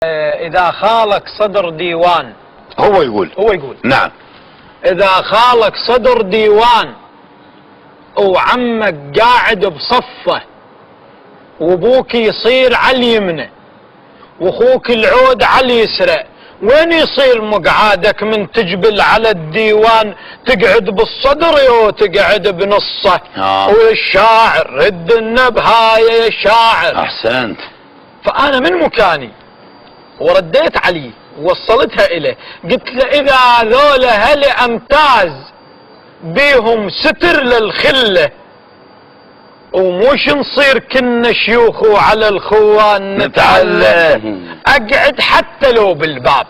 إذا خالك صدر ديوان. هو يقول نعم. إذا خالك صدر ديوان وعمك قاعد بصفه وابوك يصير على اليمنى واخوك العود على اليسرى، وين يصير مقعدك من تجبل على الديوان؟ تقعد بالصدر يو تقعد بنصه؟ والشاعر رد النبهاية يا شاعر. احسنت. فانا من مكاني ورديت عليه ووصلتها إليه، قلت له إذا ذولا هل أمتاز بيهم ستر للخلة وموش نصير كنا شيوخ وعلى الخوان نتعلم، أقعد حتى لو بالباب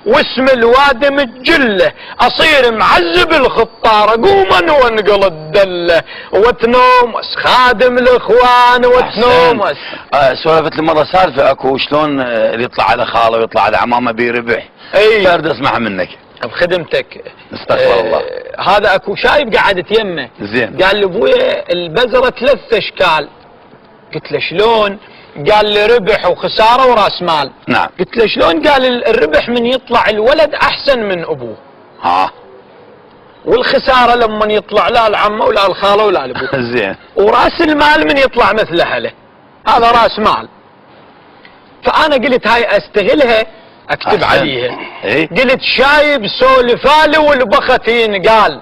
واسم الوادم الجله، اصير معذب الخطار اقوما وانقل الدله وتنومس خادم الاخوان وتنومس. سولفت لي مره سالفه اكو شلون اللي يطلع على خاله ويطلع على عمامه بيربح. اي فرد اسمعها منك بخدمتك. استغفر الله. هذا اكو شايب قعدت يمه زين، قال لي ابويا البزره 3 اشكال. قلت له شلون؟ قال لي ربح وخساره وراس مال. نعم. قلت له شلون؟ قال الربح من يطلع الولد احسن من ابوه. والخساره لما يطلع لا العمه ولا الخاله ولا الابو. زين. وراس المال من يطلع مثل اهله، هذا راس مال. فانا قلت هاي استغلها اكتب عليها. إيه؟ قلت شايب سولفالي والبختين قال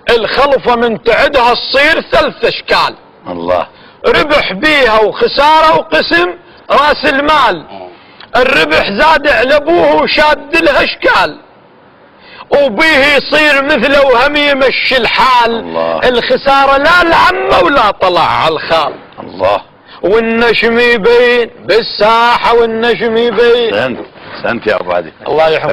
الخلفه من تعدها تصير 3 اشكال. الله. ربح بيها وخساره وقسم راس المال. الربح زاد على ابوه وشاد لها اشكال، وبيه يصير مثله وهم يمشي الحال. الله. الخساره لا العمه ولا طلع على الخال. الله. والنجم يبين بالساحه والنجم يبين. احسنت يا ابو عادي. الله يحفظك.